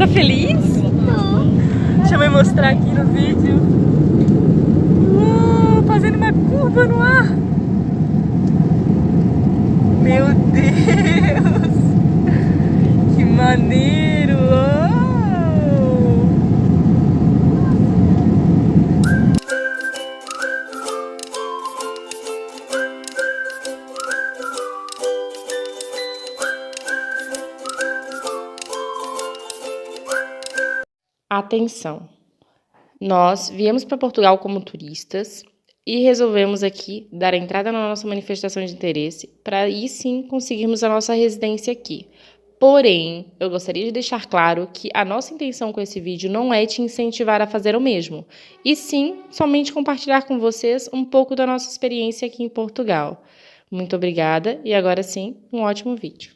Tá feliz? Deixa eu me mostrar aqui no vídeo. Fazendo uma curva no ar. Meu Deus! Que maneiro! Atenção! Nós viemos para Portugal como turistas e resolvemos aqui dar entrada na nossa manifestação de interesse para aí sim conseguirmos a nossa residência aqui. Porém, eu gostaria de deixar claro que a nossa intenção com esse vídeo não é te incentivar a fazer o mesmo, e sim somente compartilhar com vocês um pouco da nossa experiência aqui em Portugal. Muito obrigada e agora sim, um ótimo vídeo.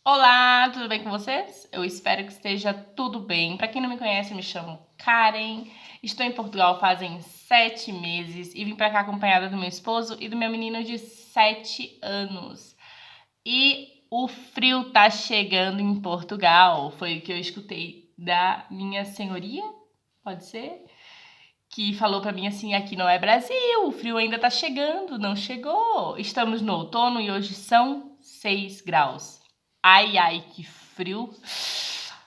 Olá, tudo bem com vocês? Eu espero que esteja tudo bem. Para quem não me conhece, eu me chamo Karen. Estou em Portugal fazem 7 meses e vim para cá acompanhada do meu esposo e do meu menino de 7 anos. E o frio tá chegando em Portugal. Foi o que eu escutei da minha senhoria, pode ser? Que falou para mim assim, aqui não é Brasil, o frio ainda tá chegando, não chegou. Estamos no outono e hoje são 6 graus. Ai, ai, que frio.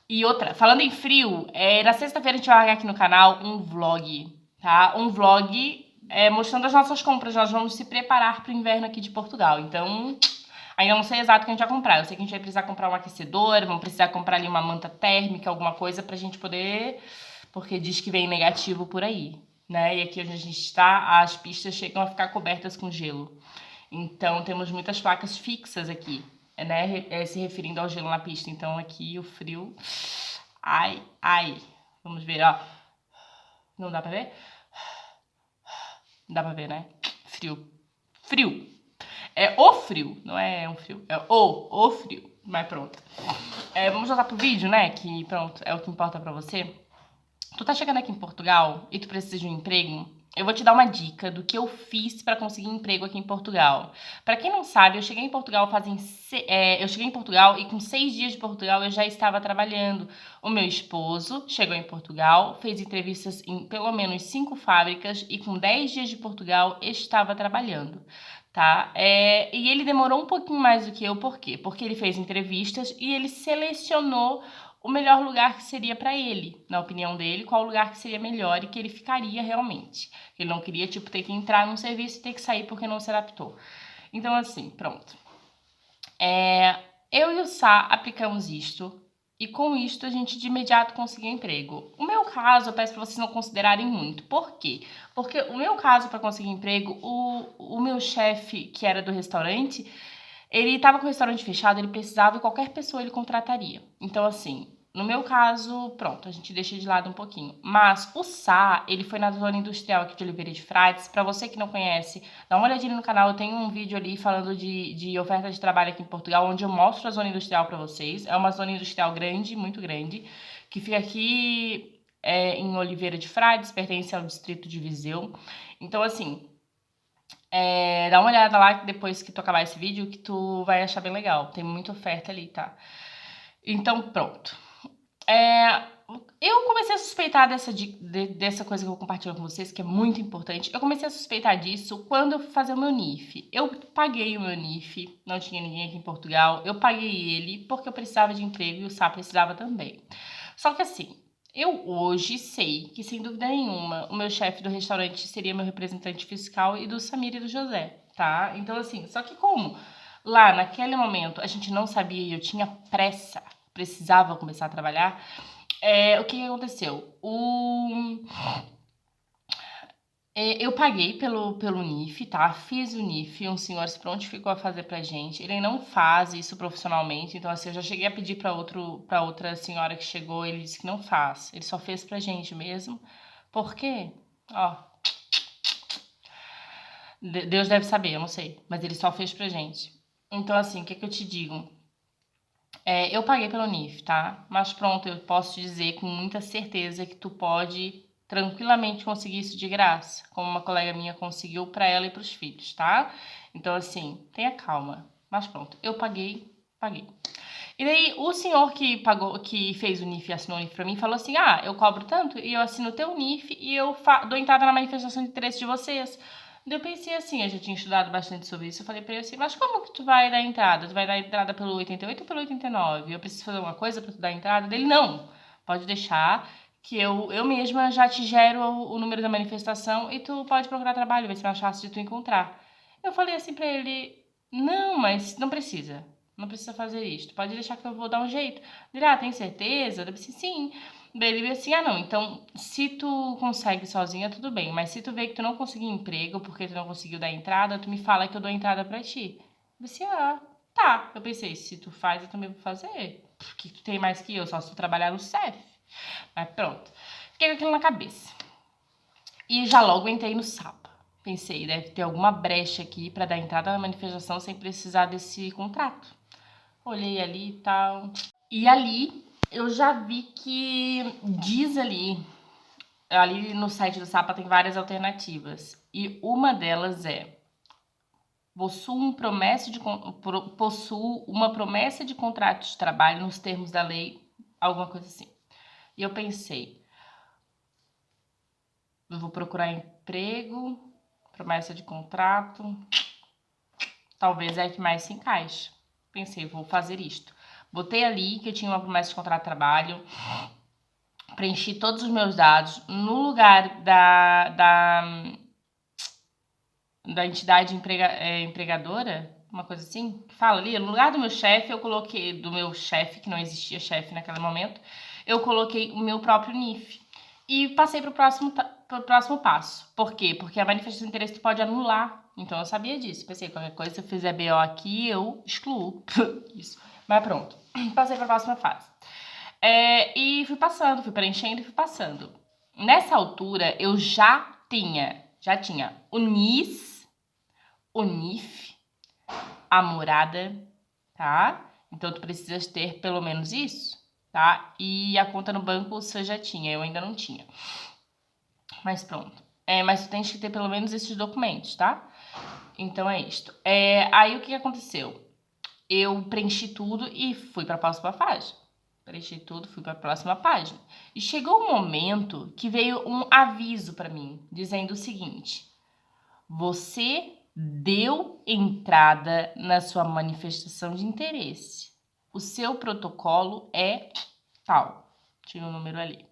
E outra, falando em frio, na sexta-feira a gente vai largar aqui no canal um vlog, tá? Um vlog mostrando as nossas compras. Nós vamos se preparar para o inverno aqui de Portugal. Então, ainda não sei exato o que a gente vai comprar. Eu sei que a gente vai precisar comprar um aquecedor, vamos precisar comprar ali uma manta térmica, alguma coisa pra gente poder... Porque diz que vem negativo por aí, né? E aqui onde a gente está, as pistas chegam a ficar cobertas com gelo. Então, temos muitas placas fixas aqui, né? Se referindo ao gelo na pista. Então, aqui o frio... Ai, ai. Vamos ver, ó. Não dá pra ver? Dá pra ver, né? Frio. Frio. É o frio, não é um frio. É o frio. Mas pronto. Vamos voltar pro vídeo, né? Que pronto, é o que importa pra você. Tu tá chegando aqui em Portugal e tu precisa de um emprego, eu vou te dar uma dica do que eu fiz para conseguir emprego aqui em Portugal. Para quem não sabe, eu cheguei em Portugal e com 6 dias de Portugal eu já estava trabalhando. O meu esposo chegou em Portugal, fez entrevistas em pelo menos 5 fábricas e com 10 dias de Portugal estava trabalhando. Tá? E ele demorou um pouquinho mais do que eu, por quê? Porque ele fez entrevistas e ele selecionou o melhor lugar que seria para ele, na opinião dele, qual lugar que seria melhor e que ele ficaria realmente. Ele não queria, tipo, ter que entrar num serviço e ter que sair porque não se adaptou. Então, assim, pronto. Eu e o Sá aplicamos isto e com isto a gente de imediato conseguiu emprego. O meu caso, eu peço para vocês não considerarem muito. Por quê? Porque o meu caso para conseguir emprego, o meu chefe, que era do restaurante, ele estava com o restaurante fechado, ele precisava e qualquer pessoa ele contrataria. Então, assim, no meu caso, pronto, a gente deixa de lado um pouquinho. Mas o Sá, ele foi na zona industrial aqui de Oliveira de Frades. Para você que não conhece, dá uma olhadinha no canal, eu tenho um vídeo ali falando de oferta de trabalho aqui em Portugal, onde eu mostro a zona industrial para vocês. É uma zona industrial grande, muito grande, que fica aqui em Oliveira de Frades, pertence ao distrito de Viseu. Então, assim, dá uma olhada lá depois que tu acabar esse vídeo, que tu vai achar bem legal. Tem muita oferta ali, tá? Então, pronto. Eu comecei a suspeitar dessa coisa que eu vou compartilhar com vocês, que é muito importante. Eu comecei a suspeitar disso quando eu fui fazer o meu NIF. Eu paguei o meu NIF, não tinha ninguém aqui em Portugal. Eu paguei ele porque eu precisava de emprego e o Sá precisava também. Só que assim, eu hoje sei que, sem dúvida nenhuma, o meu chefe do restaurante seria meu representante fiscal e do Samir e do José, tá? Então, assim, só que como lá naquele momento a gente não sabia e eu tinha pressa, precisava começar a trabalhar, o que aconteceu? Eu paguei pelo NIF, tá? Fiz o NIF, um senhor se prontificou a fazer pra gente. Ele não faz isso profissionalmente, então assim, eu já cheguei a pedir pra outra senhora que chegou, ele disse que não faz. Ele só fez pra gente mesmo. Por quê? Ó, Deus deve saber, eu não sei, mas ele só fez pra gente. Então assim, o que eu te digo? Eu paguei pelo NIF, tá? Mas pronto, eu posso te dizer com muita certeza que tu pode tranquilamente conseguir isso de graça, como uma colega minha conseguiu para ela e para os filhos, tá? Então assim, tenha calma. Mas pronto, eu paguei. E daí o senhor que pagou, que fez o NIF e assinou o NIF pra mim, falou assim: eu cobro tanto e eu assino o teu NIF e eu dou entrada na manifestação de interesse de vocês. Daí eu pensei assim, eu já tinha estudado bastante sobre isso, eu falei pra ele assim, mas como que tu vai dar entrada? Tu vai dar entrada pelo 88 ou pelo 89? Eu preciso fazer alguma coisa pra tu dar entrada? Dele, não, pode deixar que eu mesma já te gero o número da manifestação e tu pode procurar trabalho, vai ser mais fácil de tu encontrar. Eu falei assim pra ele, não, mas não precisa. Não precisa fazer isso. Pode deixar que eu vou dar um jeito. Ele, tem certeza? Eu disse, sim. Daí ele disse assim, não, então se tu consegue sozinha, tudo bem. Mas se tu vê que tu não conseguiu emprego, porque tu não conseguiu dar entrada, tu me fala que eu dou entrada pra ti. Eu disse, tá. Eu pensei, se tu faz, eu também vou fazer. Porque tu tem mais que eu, só se tu trabalhar no CEF. Mas pronto. Fiquei com aquilo na cabeça. E já logo entrei no SAPA. Pensei, deve ter alguma brecha aqui pra dar entrada na manifestação sem precisar desse contrato. Olhei ali e tal. E ali eu já vi que diz ali no site do SAPA tem várias alternativas. E uma delas é: possuo uma promessa de contrato de trabalho nos termos da lei, alguma coisa assim. E eu pensei, eu vou procurar emprego, promessa de contrato, talvez é que mais se encaixe. Pensei, vou fazer isto. Botei ali que eu tinha uma promessa de contrato de trabalho, preenchi todos os meus dados. No lugar da entidade empregadora, uma coisa assim, que fala ali, no lugar do meu chefe, eu coloquei, do meu chefe, que não existia chefe naquele momento, eu coloquei o meu próprio NIF. E passei pro próximo passo. Por quê? Porque a manifestação de interesse tu pode anular. Então eu sabia disso. Pensei, qualquer coisa, se eu fizer BO aqui, eu excluo. Isso. Mas pronto. Passei pra próxima fase. E fui passando, fui preenchendo e fui passando. Nessa altura, eu já tinha o NIS, o NIF, a morada, tá? Então, tu precisas ter pelo menos isso, tá? E a conta no banco você já tinha, eu ainda não tinha. Mas pronto. Mas tu tens que ter pelo menos esses documentos, tá? Então é isto. Aí o que aconteceu? Eu preenchi tudo e fui para a próxima fase. Preenchi tudo, fui para a próxima página. E chegou um momento que veio um aviso para mim, dizendo o seguinte: você deu entrada na sua manifestação de interesse. O seu protocolo é tal. Tinha um número ali.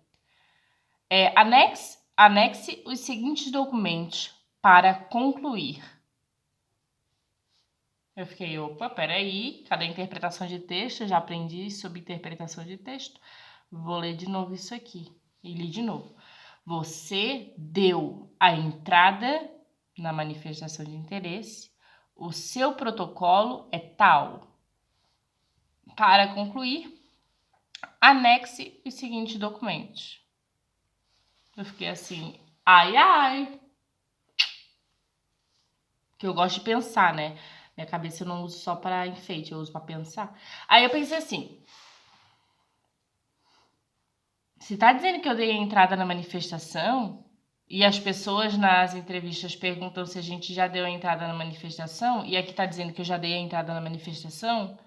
Anexe os seguintes documentos para concluir. Eu fiquei, opa, peraí, cadê a interpretação de texto? Eu já aprendi sobre interpretação de texto. Vou ler de novo isso aqui. E li de novo. Você deu a entrada na manifestação de interesse. O seu protocolo é tal. Para concluir, anexe os seguintes documentos. Eu fiquei assim, ai. Que eu gosto de pensar, né? Minha cabeça eu não uso só para enfeite, eu uso para pensar. Aí eu pensei assim, se tá dizendo que eu dei a entrada na manifestação e as pessoas nas entrevistas perguntam se a gente já deu a entrada na manifestação e aqui tá dizendo que eu já dei a entrada na manifestação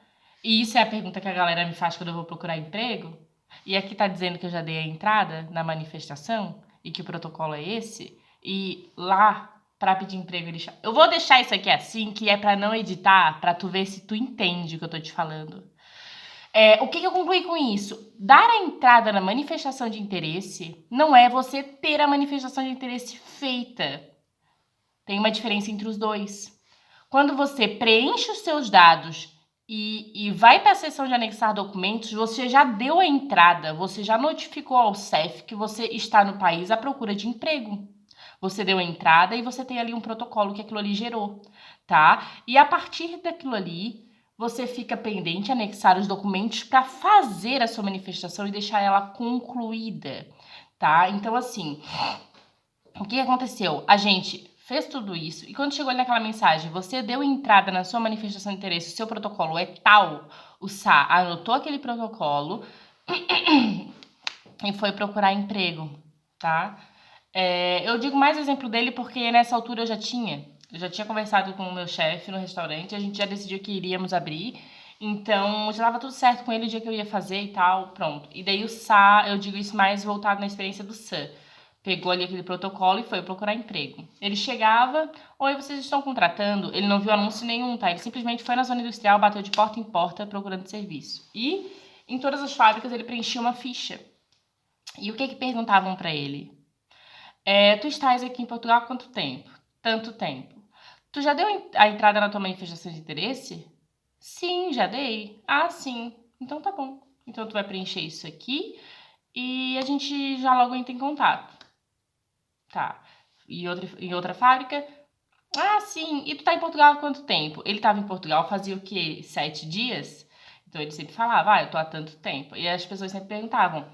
e isso é a pergunta que a galera me faz quando eu vou procurar emprego e aqui tá dizendo que eu já dei a entrada na manifestação e que o protocolo é esse e lá para pedir emprego eu vou deixar isso aqui assim, que é para não editar, para tu ver se tu entende o que eu tô te falando. O que eu concluí com isso? Dar a entrada na manifestação de interesse não é você ter a manifestação de interesse feita. Tem uma diferença entre os dois. Quando você preenche os seus dados e vai para a seção de anexar documentos, você já deu a entrada, você já notificou ao CEF que você está no país à procura de emprego. Você deu a entrada e você tem ali um protocolo que aquilo ali gerou, tá? E a partir daquilo ali, você fica pendente, anexar os documentos para fazer a sua manifestação e deixar ela concluída, tá? Então, assim, o que aconteceu? A gente fez tudo isso e quando chegou ali naquela mensagem, você deu entrada na sua manifestação de interesse, o seu protocolo é tal, o SA anotou aquele protocolo e foi procurar emprego, tá? Eu digo mais exemplo dele porque nessa altura eu já tinha conversado com o meu chefe no restaurante, a gente já decidiu que iríamos abrir Então, já tava tudo certo com ele o dia que eu ia fazer e tal, pronto. E daí o Sá, eu digo isso mais voltado na experiência do Sam. Pegou ali aquele protocolo e foi procurar emprego. Ele chegava, oi, vocês estão contratando? Ele não viu anúncio nenhum, tá? Ele simplesmente foi na zona industrial, bateu de porta em porta procurando serviço. E em todas as fábricas ele preenchia uma ficha. E o que perguntavam pra ele? Tu estás aqui em Portugal há quanto tempo? Tanto tempo. Tu já deu a entrada na tua manifestação de interesse? Sim, já dei. Ah, sim. Então tá bom. Então tu vai preencher isso aqui e a gente já logo entra em contato. Tá. E em outra fábrica? Ah, sim. E tu tá em Portugal há quanto tempo? Ele tava em Portugal fazia o quê? 7 dias? Então ele sempre falava, eu tô há tanto tempo. E as pessoas sempre perguntavam,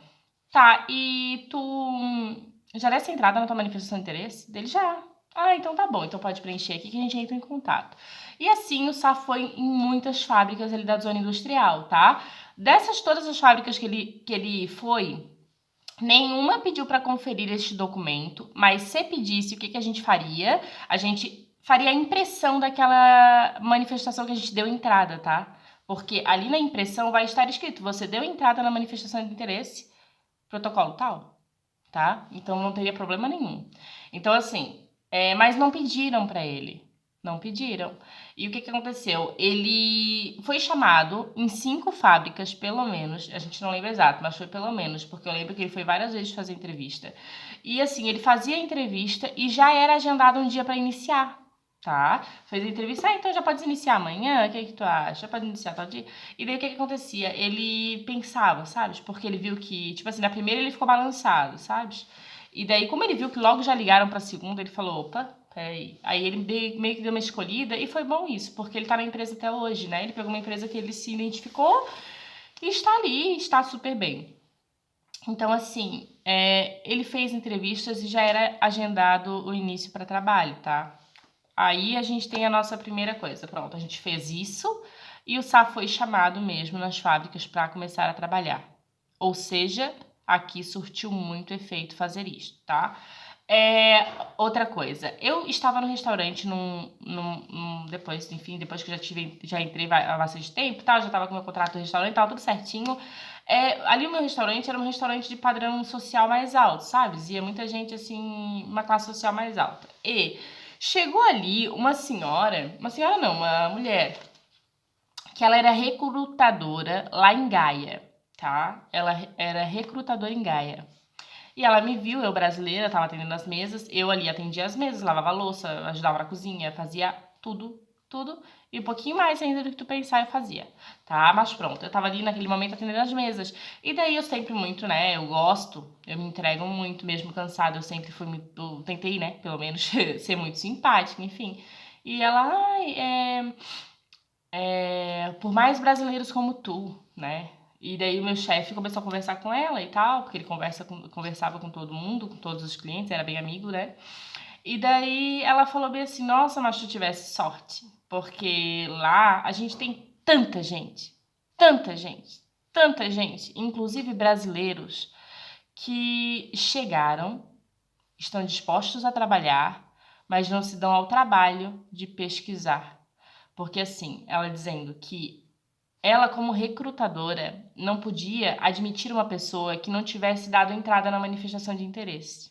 tá, e tu já desse entrada na tua manifestação de interesse? Dele já. Ah, então tá bom. Então pode preencher aqui que a gente entra em contato. E assim o Sá foi em muitas fábricas ali da zona industrial, tá? Dessas todas as fábricas que ele foi, nenhuma pediu para conferir este documento, mas se pedisse, o que a gente faria? A gente faria a impressão daquela manifestação que a gente deu entrada, tá? Porque ali na impressão vai estar escrito: você deu entrada na manifestação de interesse, protocolo tal, tá? Então não teria problema nenhum. Então, assim, mas não pediram para ele. Não pediram. E o que aconteceu? Ele foi chamado em 5 fábricas, pelo menos. A gente não lembra exato, mas foi pelo menos, porque eu lembro que ele foi várias vezes fazer entrevista. E assim, ele fazia a entrevista e já era agendado um dia para iniciar, tá? Fez a entrevista, então já pode iniciar amanhã? O que tu acha? Já pode iniciar tal dia? E daí o que acontecia? Ele pensava, sabe? Porque ele viu que, tipo assim, na primeira ele ficou balançado, sabe? E daí, como ele viu que logo já ligaram pra segunda, ele falou, opa, peraí. Aí ele meio que deu uma escolhida e foi bom isso, porque ele tá na empresa até hoje, né? Ele pegou uma empresa que ele se identificou e está ali, está super bem. Então, assim, ele fez entrevistas e já era agendado o início para trabalho, tá? Aí a gente tem a nossa primeira coisa. Pronto, a gente fez isso e o Sá foi chamado mesmo nas fábricas para começar a trabalhar. Ou seja, aqui surtiu muito efeito fazer isso, tá? Outra coisa, eu estava no restaurante depois que já entrei há bastante tempo, tá? Já estava com meu contrato do restaurante, tava tudo certinho. Ali o meu restaurante era um restaurante de padrão social mais alto, sabe? Ia muita gente, assim, uma classe social mais alta. E chegou ali uma mulher, que ela era recrutadora lá em Gaia, tá? Ela era recrutadora em Gaia. E ela me viu, eu brasileira, tava atendendo as mesas, eu ali atendia as mesas, lavava a louça, ajudava na cozinha, fazia tudo, tudo, e um pouquinho mais ainda do que tu pensar eu fazia, tá? Mas pronto, eu tava ali naquele momento atendendo as mesas. E daí eu sempre muito, né, eu me entrego muito, mesmo cansada, eu sempre fui muito, tentei, né, pelo menos ser muito simpática, enfim. E ela, por mais brasileiros como tu, né? E daí o meu chefe começou a conversar com ela e tal, porque ele conversava com todo mundo, com todos os clientes, era bem amigo, né? E daí ela falou bem assim, nossa, mas tu tivesse sorte, porque lá a gente tem tanta gente, tanta gente, inclusive brasileiros, que chegaram, estão dispostos a trabalhar, mas não se dão ao trabalho de pesquisar. Porque assim, ela dizendo que ela, como recrutadora, não podia admitir uma pessoa que não tivesse dado entrada na manifestação de interesse.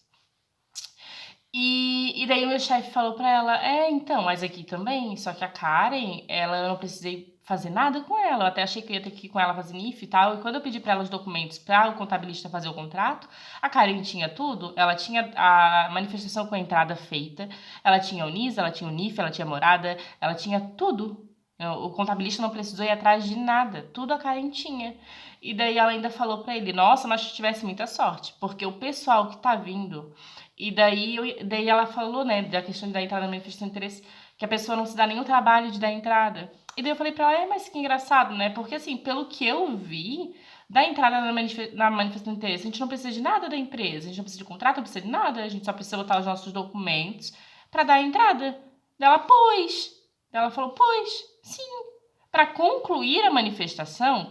E daí o meu chefe falou pra ela, então, mas aqui também, só que a Karen, eu não precisei fazer nada com ela, eu até achei que eu ia ter que ir com ela fazer NIF e tal, e quando eu pedi pra ela os documentos para o contabilista fazer o contrato, a Karen tinha tudo, ela tinha a manifestação com a entrada feita, ela tinha o NIS, ela tinha o NIF, ela tinha morada, ela tinha tudo. O contabilista não precisou ir atrás de nada, tudo a Karen tinha. E daí ela ainda falou pra ele, nossa, mas tu tivesse muita sorte, porque o pessoal que tá vindo... E daí ela falou, né, da questão de dar entrada na manifestação de interesse, que a pessoa não se dá nenhum trabalho de dar entrada. E daí eu falei pra ela, mas que engraçado, né? Porque assim, pelo que eu vi, dar entrada na manifestação de interesse, a gente não precisa de nada da empresa, a gente não precisa de contrato, não precisa de nada, a gente só precisa botar os nossos documentos pra dar entrada. Dela, pois. Ela falou, pois, sim. Para concluir a manifestação,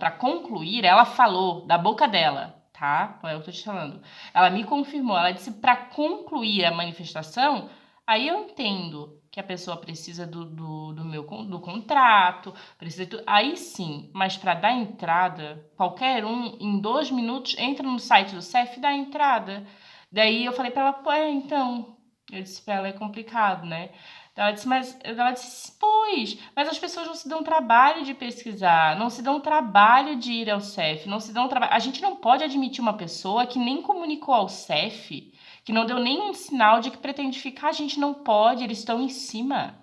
ela falou da boca dela, tá? Não é o que eu tô te falando. Ela me confirmou, ela disse para concluir a manifestação, aí eu entendo. que a pessoa precisa do contrato, precisa de tudo, aí sim, mas para dar entrada, qualquer um, em 2 minutos, entra no site do CEF e dá entrada. Daí eu falei para ela, pô, então, eu disse para ela, é complicado, né? Ela disse, pois, mas as pessoas não se dão trabalho de pesquisar, não se dão trabalho de ir ao CEF, não se dão trabalho. A gente não pode admitir uma pessoa que nem comunicou ao CEF, que não deu nenhum sinal de que pretende ficar. A gente não pode, eles estão em cima.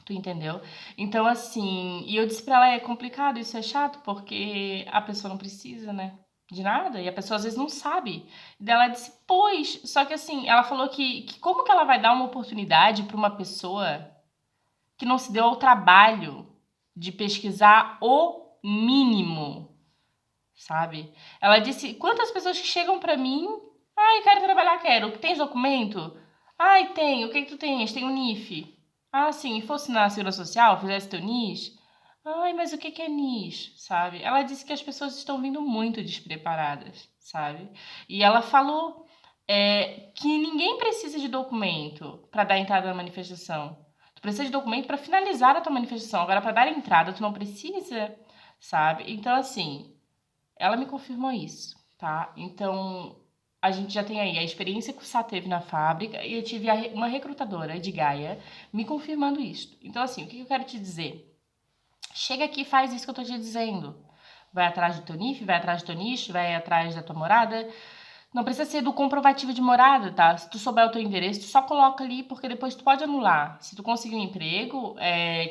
Tu entendeu? Então, assim, e eu disse pra ela, é complicado, isso é chato, porque a pessoa não precisa, né? De nada, e a pessoa às vezes não sabe. E daí ela disse, pois, só que assim, ela falou que como que ela vai dar uma oportunidade pra uma pessoa que não se deu ao trabalho de pesquisar o mínimo, sabe? Ela disse, quantas pessoas que chegam pra mim, ai, quero trabalhar, quero, tens documento? Ai, tenho, o que que tu tens? Tenho NIF. Ah, sim, fosse na Segurança Social, fizesse teu NIS? Ai, mas o que que é NIS, sabe? Ela disse que as pessoas estão vindo muito despreparadas, sabe? E ela falou que ninguém precisa de documento para dar entrada na manifestação. Tu precisa de documento para finalizar a tua manifestação. Agora, para dar entrada, tu não precisa, sabe? Então, assim, ela me confirmou isso, tá? Então, a gente já tem aí a experiência que o Sá teve na fábrica e eu tive uma recrutadora de Gaia me confirmando isso. Então, assim, o que eu quero te dizer? Chega aqui e faz isso que eu tô te dizendo. Vai atrás do teu NIF, vai atrás do teu nicho, vai atrás da tua morada. Não precisa ser do comprovativo de morada, tá? Se tu souber o teu endereço, tu só coloca ali, porque depois tu pode anular. Se tu conseguir um emprego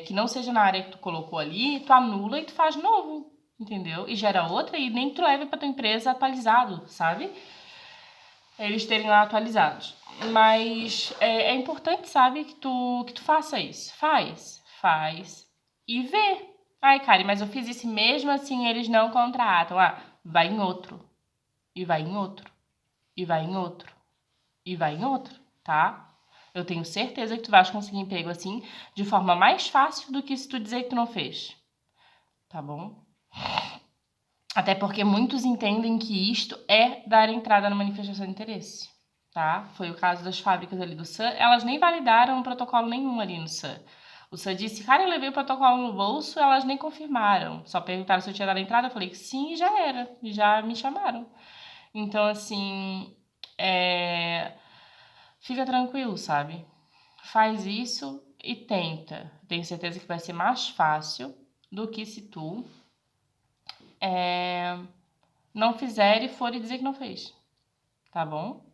que não seja na área que tu colocou ali, tu anula e tu faz novo, entendeu? E gera outra e nem tu leva pra tua empresa atualizado, sabe? Eles terem lá atualizados. Mas é importante, sabe, que tu faça isso. Faz e vê. Ai, Kari, mas eu fiz isso mesmo assim eles não contratam. Ah, vai em outro. E vai em outro. E vai em outro. E vai em outro, tá? Eu tenho certeza que tu vais conseguir emprego assim de forma mais fácil do que se tu dizer que tu não fez. Tá bom? Até porque muitos entendem que isto é dar entrada na manifestação de interesse, tá? Foi o caso das fábricas ali do SAM, elas nem validaram protocolo nenhum ali no SAM. O SAM disse, cara, eu levei o protocolo no bolso, elas nem confirmaram. Só perguntaram se eu tinha dado entrada, eu falei que sim e já era, e já me chamaram. Então, assim, fica tranquilo, sabe? Faz isso e tenta. Tenho certeza que vai ser mais fácil do que se tu não fizer e for e dizer que não fez, tá bom?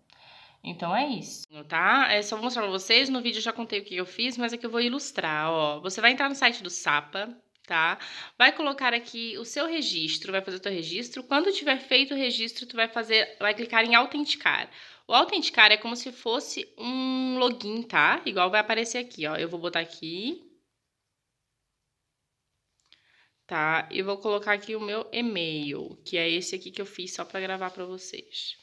Então é isso, tá? Só vou mostrar pra vocês, no vídeo eu já contei o que eu fiz, mas aqui eu vou ilustrar, ó. Você vai entrar no site do Sapa, tá? Vai colocar aqui o seu registro, vai fazer o teu registro. Quando tiver feito o registro, tu vai clicar em autenticar. O autenticar é como se fosse um login, tá? Igual vai aparecer aqui, ó. Eu vou botar aqui, tá? E vou colocar aqui o meu e-mail, que é esse aqui que eu fiz só pra gravar pra vocês.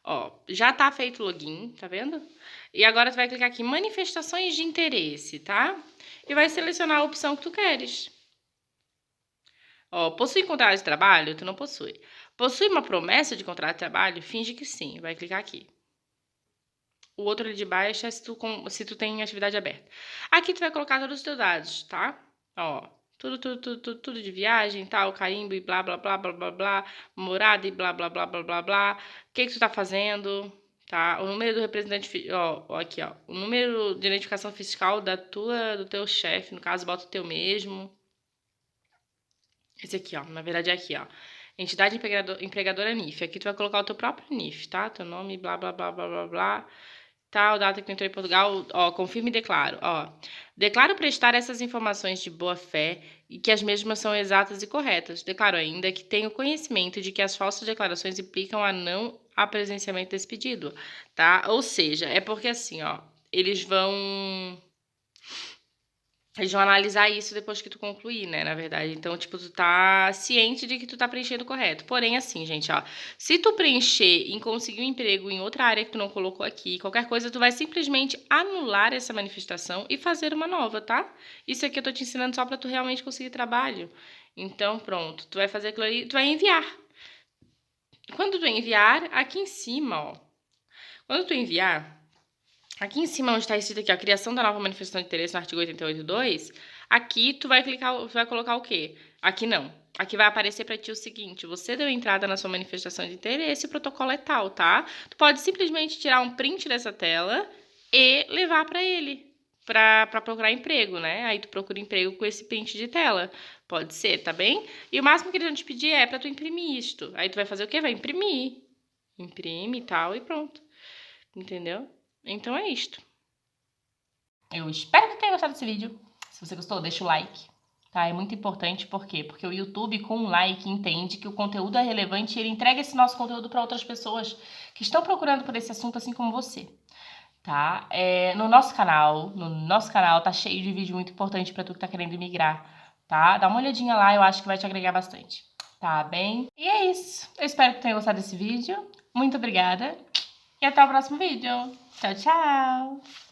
Ó, já tá feito o login, tá vendo? E agora tu vai clicar aqui em manifestações de interesse, tá? E vai selecionar a opção que tu queres. Ó, possui contrato de trabalho? Tu não possui. Possui uma promessa de contrato de trabalho? Finge que sim, vai clicar aqui. O outro ali de baixo é se tu tem atividade aberta. Aqui tu vai colocar todos os teus dados, tá? Ó, tudo de viagem, tal, carimbo e blá, blá, blá, blá, blá, blá, morada e blá, blá, blá, blá, blá, blá. O que tu tá fazendo, tá? O número do representante, ó, aqui, ó. O número de identificação fiscal do teu chefe, no caso, bota o teu mesmo. Esse aqui, ó, na verdade é aqui, ó. Entidade empregadora NIF. Aqui tu vai colocar o teu próprio NIF, tá? Teu nome, blá, blá, blá, blá, blá, blá. Tal, data que entrou em Portugal, ó, confirme e declaro, ó. Declaro prestar essas informações de boa fé e que as mesmas são exatas e corretas. Declaro ainda que tenho conhecimento de que as falsas declarações implicam a não apresenciamento desse pedido, tá? Ou seja, é porque assim, ó, eles vão analisar isso depois que tu concluir, né, na verdade. Então, tipo, tu tá ciente de que tu tá preenchendo correto. Porém, assim, gente, ó, se tu preencher em conseguir um emprego em outra área que tu não colocou aqui, qualquer coisa, tu vai simplesmente anular essa manifestação e fazer uma nova, tá? Isso aqui eu tô te ensinando só pra tu realmente conseguir trabalho. Então, pronto, tu vai fazer aquilo ali, tu vai enviar. Quando tu enviar, aqui em cima, ó, quando tu enviar, Aqui em cima, onde está escrito aqui, a criação da nova manifestação de interesse no artigo 88.2, aqui tu vai colocar o quê? Aqui não. Aqui vai aparecer para ti o seguinte: você deu entrada na sua manifestação de interesse, o protocolo é tal, tá? Tu pode simplesmente tirar um print dessa tela e levar para ele, para procurar emprego, né? Aí tu procura emprego com esse print de tela. Pode ser, tá bem? E o máximo que eles vão te pedir é para tu imprimir isto. Aí tu vai fazer o quê? Vai imprimir. Imprime e tal e pronto. Entendeu? Então é isto. Eu espero que tenha gostado desse vídeo. Se você gostou, deixa o like. Tá? É muito importante, por quê? Porque o YouTube, com um like, entende que o conteúdo é relevante e ele entrega esse nosso conteúdo para outras pessoas que estão procurando por esse assunto, assim como você. Tá? No nosso canal tá cheio de vídeo muito importante para tu que tá querendo migrar, tá? Dá uma olhadinha lá, eu acho que vai te agregar bastante. Tá bem? E é isso. Eu espero que tenha gostado desse vídeo. Muito obrigada. E até o próximo vídeo. Tchau, tchau!